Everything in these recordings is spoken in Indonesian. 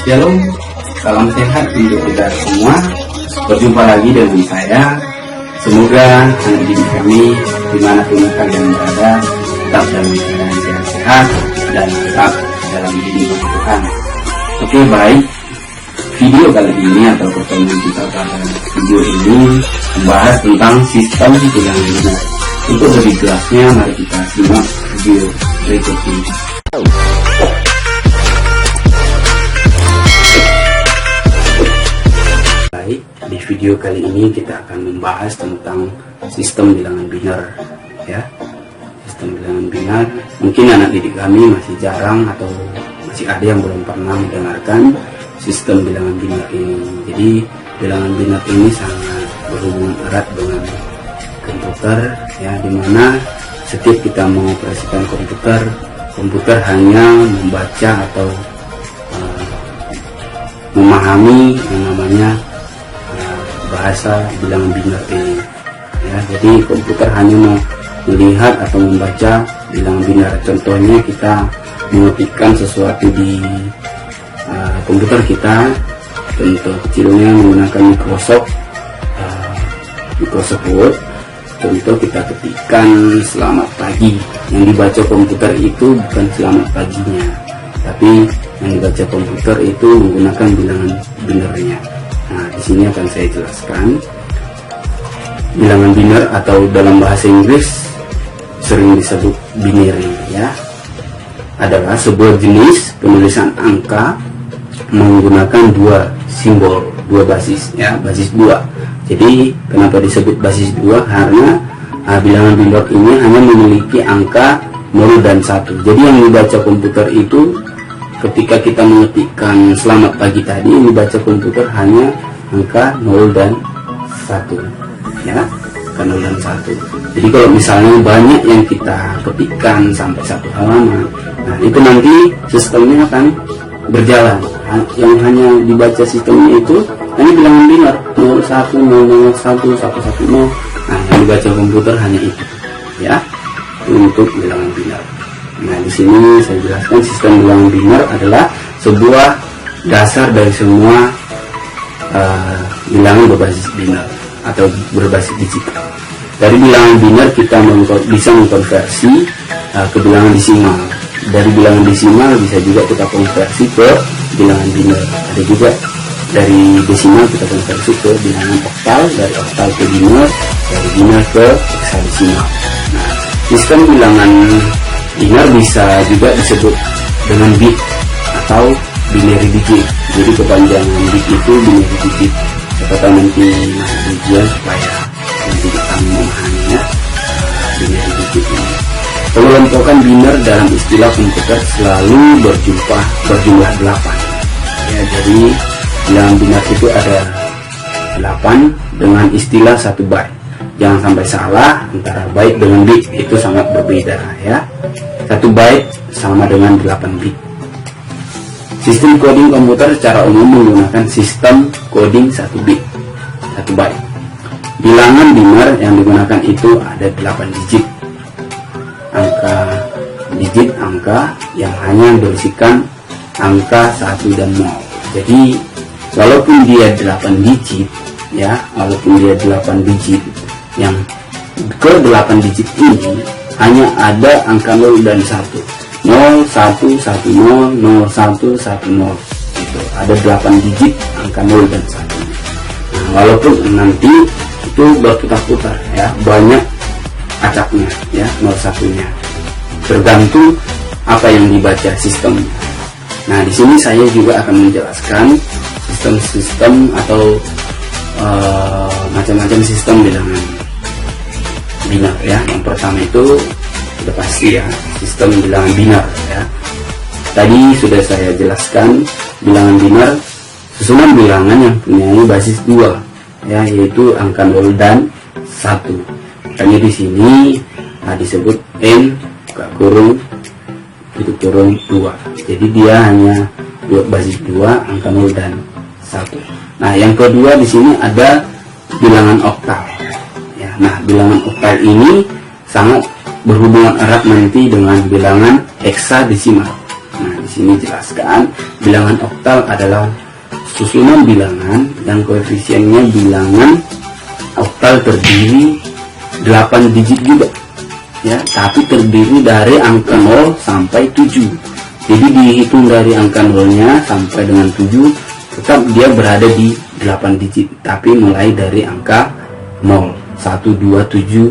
Shalom, salam sehat untuk kita semua. Berjumpa lagi dengan saya. Semoga anak didik kami dimanapun kalian berada tetap dalam keadaan sehat-sehat dan tetap dalam bimbingan Tuhan. Oke, baik. Video kali ini atau pertemuan kita pada video ini membahas tentang sistem bilangan binar. Untuk lebih jelasnya, mari kita simak video berikut ini. Baik, di video kali ini kita akan membahas tentang sistem bilangan binar, ya. Sistem bilangan binar, mungkin anak didik kami masih jarang atau masih ada yang belum pernah mendengarkan sistem bilangan binar ini. Jadi bilangan binar ini sangat berhubungan erat dengan komputer, ya, dimana setiap kita mengoperasikan komputer hanya membaca atau memahami yang namanya bahasa bilangan binar ini, ya. Jadi komputer hanya melihat atau membaca bilangan binar. Contohnya kita mengetikkan sesuatu di komputer kita, contoh kecilnya menggunakan Microsoft Word. Contoh kita ketikkan selamat pagi, yang dibaca komputer itu bukan selamat paginya, tapi yang dibaca komputer itu menggunakan bilangan binarnya. Nah, di sini akan saya jelaskan. Bilangan binar atau dalam bahasa Inggris sering disebut binary, ya, adalah sebuah jenis penulisan angka menggunakan dua simbol, dua basis, ya, basis dua. Jadi kenapa disebut basis dua? Karena bilangan binar ini hanya memiliki angka 0 dan 1. Jadi yang dibaca komputer itu ketika kita mengetikkan selamat pagi tadi, yang dibaca komputer hanya angka 0 dan 1, ya, angka 0 dan 1. Jadi kalau misalnya banyak yang kita ketikkan sampai satu halaman, nah itu nanti sistemnya akan berjalan. Yang hanya dibaca sistemnya itu hanya bilangan binar 01, 001, 110. Nah, yang dibaca komputer hanya itu, ya, untuk bilangan binar. Nah, di sini saya jelaskan sistem bilangan binar adalah sebuah dasar dari semua bilangan berbasis binar atau berbasis digital. Dari bilangan binar kita bisa mengkonversi ke bilangan desimal. Dari bilangan desimal bisa juga kita konversi ke bilangan binar. Ada juga dari desimal kita konversi ke bilangan oktal, dari oktal ke binar, dari binar ke hexadesimal. Nah, sistem bilangan binar bisa juga disebut dengan bit atau binary digit. Jadi kepanjangan bit itu binary digit. Kata nanti masuk ujian supaya nanti kita memahaminya binary digit ini. Pengelompokan binar dalam istilah komputer selalu berjumlah 8. Ya, jadi bilangan binar itu ada 8 dengan istilah 1 byte. Jangan sampai salah antara byte dengan bit, itu sangat berbeda, ya. 1 byte sama dengan 8 bit. Sistem coding komputer secara umum menggunakan sistem coding 1 bit, 1 byte. Bilangan binar yang digunakan itu ada 8 digit. Angka yang hanya berisikan angka 1 dan 0. Jadi walaupun dia 8 digit, ya, walaupun dia 8 digit, yang ke 8 digit ini hanya ada angka 0 dan 1. 0, 1, 1, 0, 0, 1, 1, 0. Itu ada 8 digit angka 0 dan 1. Nah, walaupun nanti itu berputar-putar, ya, banyak acaknya, ya, 01-nya. Tergantung apa yang dibaca sistemnya. Nah, di sini saya juga akan menjelaskan sistem-sistem atau macam-macam sistem bilangan binar, ya. Yang pertama itu sudah pasti, ya, sistem bilangan binar, ya. Tadi sudah saya jelaskan bilangan binar susunan bilangan yang punya basis 2, ya, yaitu angka 0 dan 1. Makanya di sini disebut n kurung 2. Jadi dia hanya basis 2, angka 0 dan 1. Nah, yang kedua di sini ada bilangan oktal, ya. Nah, bilangan oktal ini sangat berhubungan erat nanti dengan bilangan hexadesimal. Nah, di sini jelaskan, bilangan oktal adalah susunan bilangan yang koefisiennya bilangan oktal terdiri 8 digit juga, ya, tapi terdiri dari angka 0 sampai 7. Jadi dihitung dari angka 0-nya sampai dengan 7, tetap dia berada di 8 digit, tapi mulai dari angka 0, 1, 2, 7,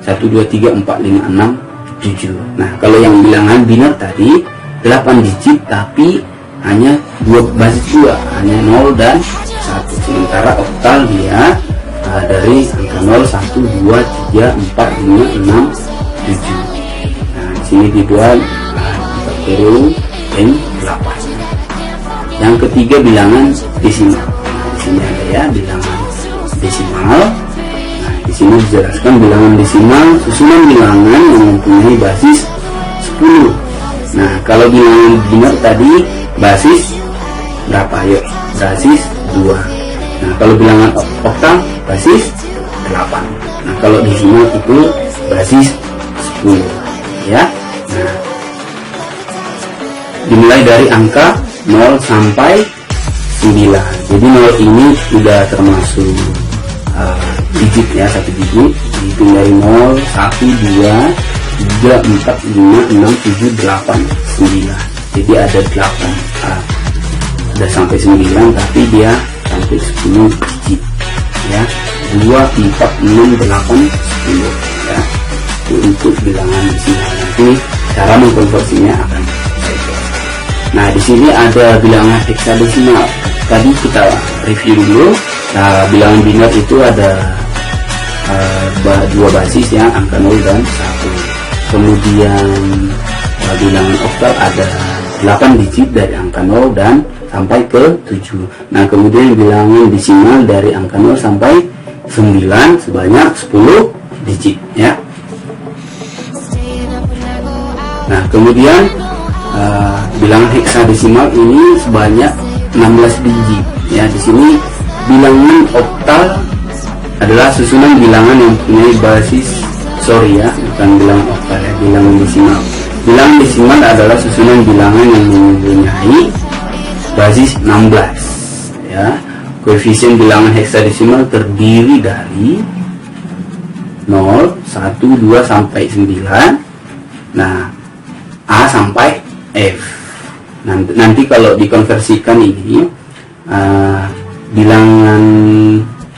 1, 2, 3, 4, 5, 6, 7. Nah, kalau yang bilangan biner tadi 8 digit tapi hanya 2 basis 2, hanya 0 dan 1. Sementara oktal dia dari angka 0, 1, 2, 3, 4, 5, 6, 7. Nah, di sini dibuat 40 dan 8. Yang ketiga bilangan desimal. Nah, di sini ada ya bilangan desimal. Nah, di sini dijelaskan bilangan desimal susunan bilangan yang mempunyai basis 10. Nah, kalau bilangan biner tadi basis berapa? Yuk, basis 2. Nah, kalau bilangan oktal basis 8. Nah, kalau desimal itu basis 10, ya. Nah, dimulai dari angka 0 sampai 9. Jadi 0 ini sudah termasuk digit ya, 1 digit. Dihitung dari 0, 1, 2, 3, 4, 5, 6, 7, 8, 9. Jadi ada 8, sudah sampai 9, tapi dia sampai 10 digit ya. 2, 4, 6, 8, 10 ya. Itu untuk bilangan desimal. Nanti cara mengkonversinya akan saya jelaskan. Nah, di sini ada bilangan heksadesimal. Tadi kita review dulu. Nah, bilangan biner itu ada 2 basis ya, angka 0 dan 1. Kemudian bilangan oktal ada 8 digit dari angka 0 dan sampai ke 7. Nah, kemudian bilangan desimal dari angka 0 sampai 9 sebanyak 10 digit ya. Nah, kemudian bilangan heksadesimal ini sebanyak 16 digit ya. Di sini bilangan oktal adalah susunan bilangan yang punya basis, bukan bilangan oktal ya, bilangan desimal. Bilangan desimal adalah susunan bilangan yang mempunyai basis 16 ya. Koefisien bilangan heksadesimal terdiri dari 0, 1, 2 sampai 9. Nah, A sampai F. Nanti kalau dikonversikan ini bilangan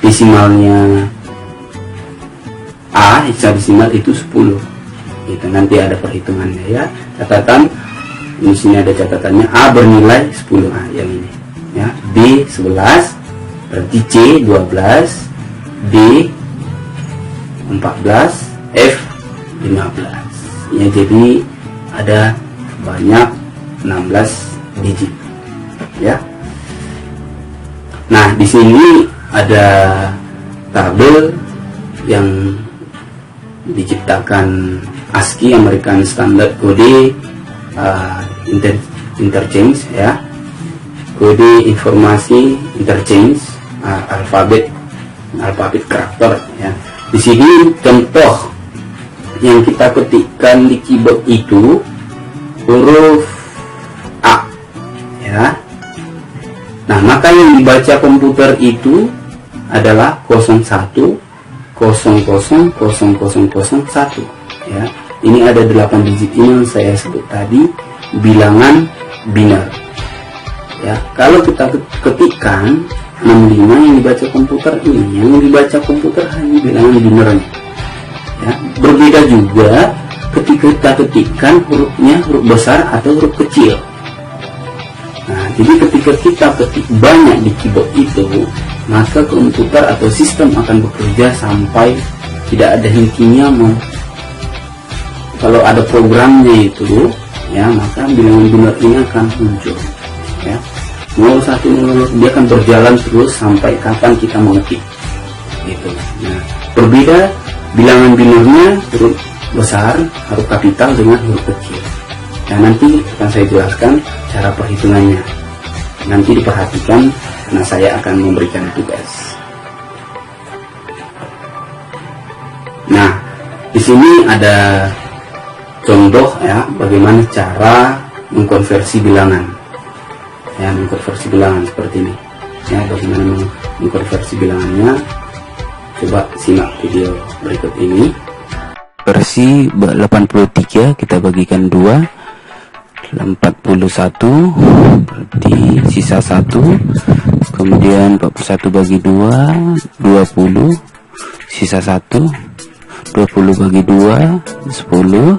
desimalnya A heksadesimal itu 10. Itu nanti ada perhitungannya ya. Catatan di sini ada catatannya, A bernilai 10, yang ini ya. B 11, berarti C 12, D 14, F 15 ya. Jadi ada banyak 16 digit ya. Nah, di sini ada tabel yang diciptakan ASCII, American Standard Code Interchange ya, kode informasi interchange, alfabet karakter ya. Di sini contoh yang kita ketikkan di keyboard itu huruf A ya. Nah, maka yang dibaca komputer itu adalah 01 00 0001 ya. Ini ada 8 digit ini yang saya sebut tadi bilangan biner ya. Kalau kita ketikkan 65 yang dibaca komputer ini, yang dibaca komputer hanya bilangan binernya ya. Berbeda juga ketika kita ketikkan hurufnya huruf besar atau huruf kecil. Nah, jadi ketika kita ketik banyak di keyboard itu, maka komputer atau sistem akan bekerja sampai tidak ada hentinya. Kalau ada programnya itu ya, maka bilangan biner ini akan muncul ya. 0100 dia akan berjalan terus sampai kapan kita mengetik gitu. Nah, berbeda bilangan binernya huruf besar, huruf kapital dengan huruf kecil. Nah, nanti akan saya jelaskan cara perhitungannya. Nanti diperhatikan karena saya akan memberikan tugas. Nah, di sini ada contoh ya, bagaimana cara mengkonversi bilangan, ya, mengkonversi bilangan seperti ini, ya. Bagaimana mengkonversi bilangannya, coba simak video berikut ini. Versi 83 kita bagikan 2, 41 berarti sisa 1, kemudian 41 bagi 2, 20, sisa 1, 20 bagi 2, 10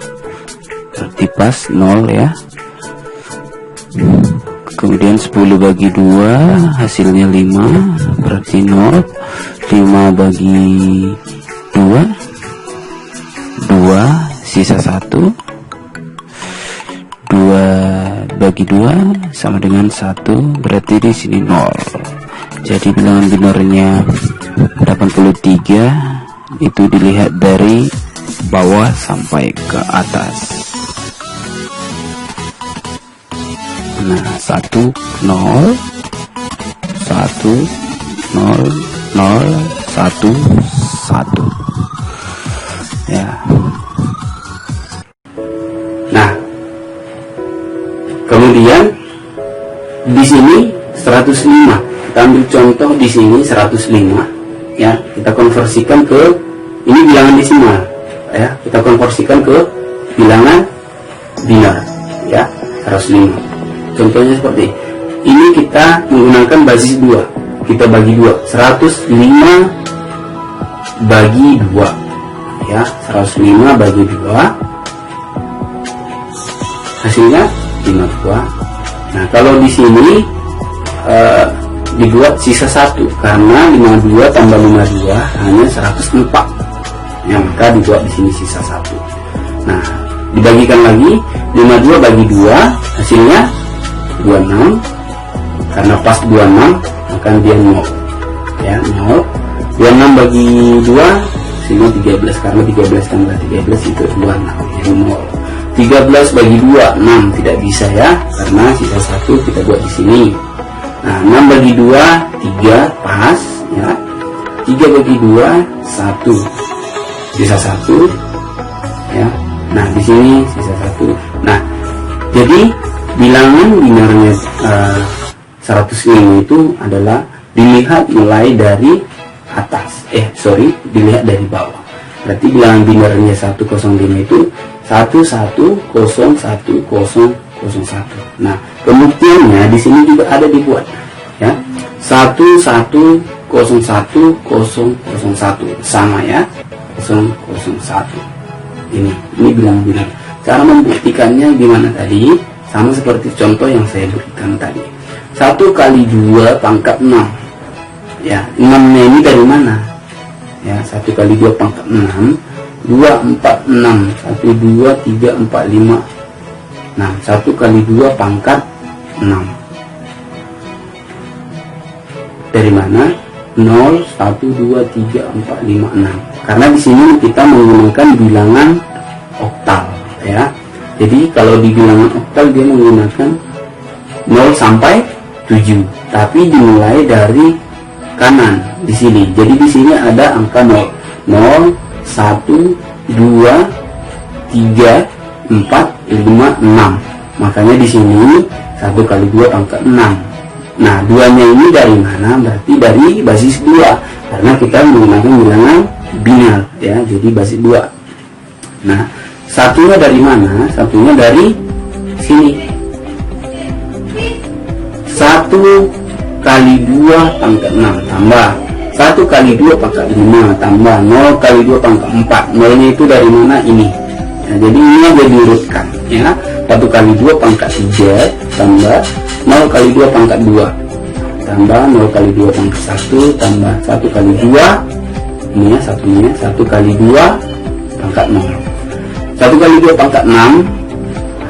berarti pas 0, ya. Kemudian 10 bagi 2 hasilnya 5 berarti 0. 5 bagi 2, 2 sisa 1, 2 bagi 2 sama dengan 1 berarti di sini 0. Jadi bilangan binarnya 83 itu dilihat dari bawah sampai ke atas. Nah, 1 0 1 0 0 1 1, ya. Nah, kemudian di sini 105, kita ambil contoh di sini 105, ya. Kita konversikan ke ini bilangan desimal, ya. Kita konversikan ke bilangan binar, ya. 105. Contohnya seperti ini, kita menggunakan basis 2, kita bagi 2, 105 bagi 2, ya. 105 bagi 2 hasilnya 52. Nah, kalau di sini dibuat sisa 1 karena 52 tambah 52 hanya 104, ya, maka dibuat di sini sisa 1. Nah, dibagikan lagi 52 bagi 2 hasilnya 26, karena pas 26 maka dia 0, ya, 0. 26 bagi 2 hasilnya 13, karena 13 tambah 13 itu 26, ya, 0. 13 bagi 2 6, tidak bisa, ya, karena sisa 1 kita buat di sini. Nah, 6 bagi 2 3 pas, ya. 3 bagi 2 1, sisa 1, ya. Nah, di sini sisa 1. Nah, jadi bilangan binarnya 105 itu adalah dilihat mulai dari atas, dilihat dari bawah. Berarti bilangan binarnya 105 itu 11010101. Nah, pembuktiannya di sini juga ada dibuat, ya. 11010101 sama, ya, 001. Ini bilangan binar. Cara membuktikannya gimana tadi? Sama seperti contoh yang saya berikan tadi. 1 kali 2 pangkat 6. Ya, 6-nya ini dari mana? Ya, 1 kali 2 pangkat 6. 2, 4, 6. 1, 2, 3, 4, 5. Nah, 1 kali 2 pangkat 6. Dari mana? 0, 1, 2, 3, 4, 5, 6. Karena di sini kita menggunakan bilangan oktal, ya. Jadi kalau di bilangan oktal dia menggunakan 0 sampai 7, tapi dimulai dari kanan di sini. Jadi di sini ada angka 0, 0, 1, 2, 3, 4, 5, 6. Makanya di sini 1 kali 2 pangkat 6. Nah, 2-nya ini dari mana? Berarti dari basis 2, karena kita menggunakan bilangan binar, ya. Jadi basis 2. Nah, satunya dari mana? Satunya dari sini. 1 kali 2 pangkat 6 tambah 1 kali 2 pangkat 5 tambah 0 kali 2 pangkat 4. 0-nya itu dari mana? Ini. Nah, jadi ini aja diurutkan, ya. 1 kali 2 pangkat 3 tambah 0 kali 2 pangkat 2 tambah 0 kali 2 pangkat 1 tambah 1 kali 2, ini, ya, satunya 1 kali 2 pangkat 0. 1 kali 2 pangkat 6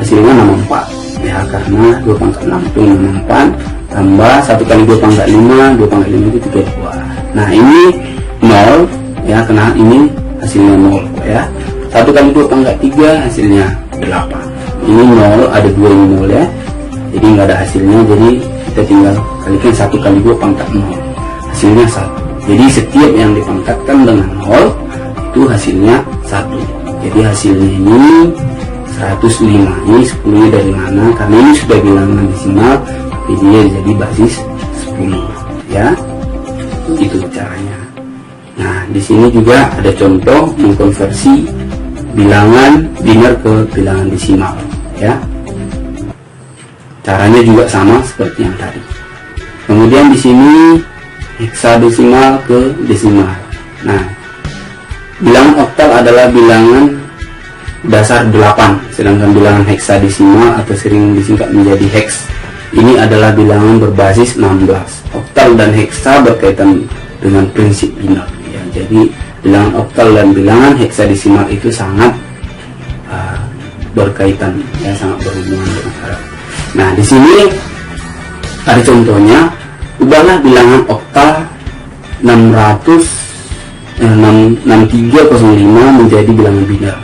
hasilnya 64, ya, karena 2 pangkat 6 itu 64 tambah 1 kali 2 pangkat 5, 2 pangkat 5 itu 32. Nah, ini 0, ya, karena ini hasilnya 0, ya. 1 kali 2 pangkat 3 hasilnya 8. Ini 0, ada 2 yang 0, ya. Jadi nggak ada hasilnya, jadi kita tinggal kalikan 1 kali 2 pangkat 0, hasilnya 1. Jadi setiap yang dipangkatkan dengan 0 itu hasilnya 1. Jadi hasilnya ini 105. Ini 10-nya dari mana? Karena ini sudah bilangan desimal, tapi dia jadi basis 10 ya. Itu caranya. Nah, di sini juga ada contoh mengkonversi bilangan biner ke bilangan desimal ya. Caranya juga sama seperti yang tadi. Kemudian di sini heksadesimal ke desimal. Nah, bilangan oktal adalah bilangan dasar 8, sedangkan bilangan heksadesimal atau sering disingkat menjadi heks ini adalah bilangan berbasis 16. Oktal dan heksa berkaitan dengan prinsip biner ya. Jadi bilangan oktal dan bilangan heksadesimal itu sangat berkaitan ya, sangat berhubungan dengan Arab. Nah, di sini ada contohnya. Ubahlah bilangan oktal 6305 menjadi bilangan biner.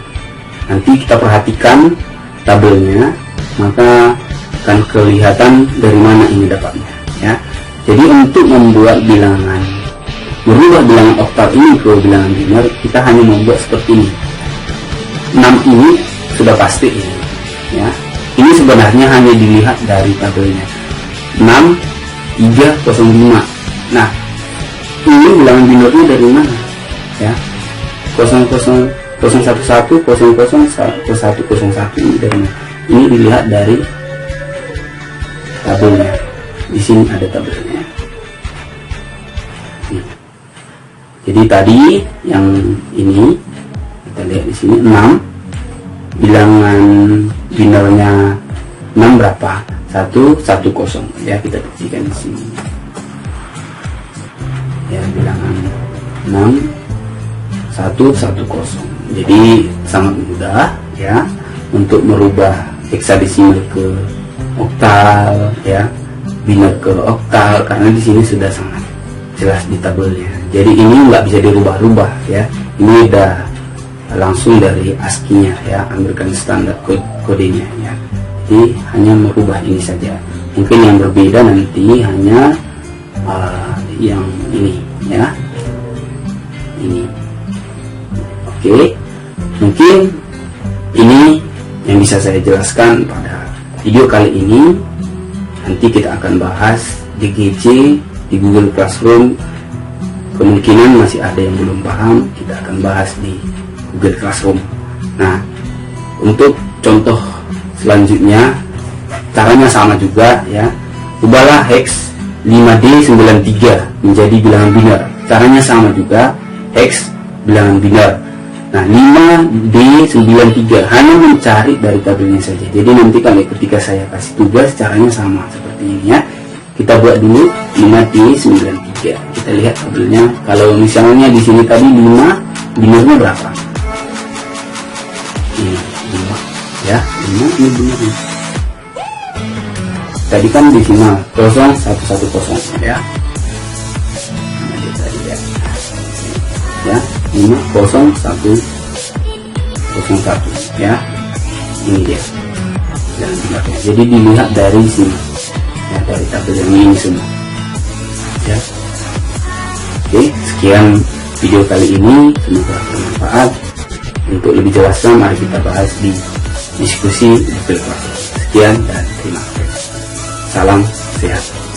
Nanti kita perhatikan tabelnya, maka akan kelihatan dari mana ini dapatnya ya. Jadi untuk membuat bilangan, merubah bilangan oktal ini ke bilangan biner, kita hanya membuat seperti ini. 6 ini sudah pasti ini ya. Ini sebenarnya hanya dilihat dari tabelnya 6305. Nah, ini bilangan binernya dari mana ya? 00 011 00 101 ini dari mana? Ini dilihat dari tabelnya. Di sini ada tabelnya. Jadi tadi yang ini kita lihat di sini 6, bilangan binernya 6 berapa? 110 ya, kita buktikan di sini. Ya, bilangan 6 110. Jadi sangat mudah ya untuk merubah heksadesimal ke oktal ya, biner ke oktal, karena di sini sudah sangat jelas di tabelnya. Jadi ini nggak bisa dirubah-rubah ya. Ini udah langsung dari ASCII-nya ya, ambilkan standar kodenya ya. Jadi hanya merubah ini saja. Mungkin yang berbeda nanti hanya yang ini ya, ini. Oke, mungkin ini yang bisa saya jelaskan pada video kali ini. Nanti kita akan bahas DGJ di Google Classroom. Kemungkinan masih ada yang belum paham, kita akan bahas di Google Classroom. Nah, untuk contoh selanjutnya caranya sama juga ya. Ubahlah hex 5D93 menjadi bilangan biner. Caranya sama juga, hex bilangan biner. Nah, 5D93 hanya mencari dari tabelnya saja. Jadi nanti kalau ketika saya kasih tugas, caranya sama seperti ini ya. Kita buat dulu 5D93. Kita lihat tabelnya. Kalau misalnya di sini tadi 5, binernya berapa? Ini 5 ya, 5 ini binernya. Tadi kan desimal 0110 ya. Nah, dia tadi ya. 50101 ya, ini dia dan benarnya. Jadi dilihat dari sini ya, dari tabel yang ini semua ya. Oke, sekian video kali ini, semoga bermanfaat. Untuk lebih jelasnya mari kita bahas di diskusi Google Classroom. Sekian dan terima kasih. Salam sehat.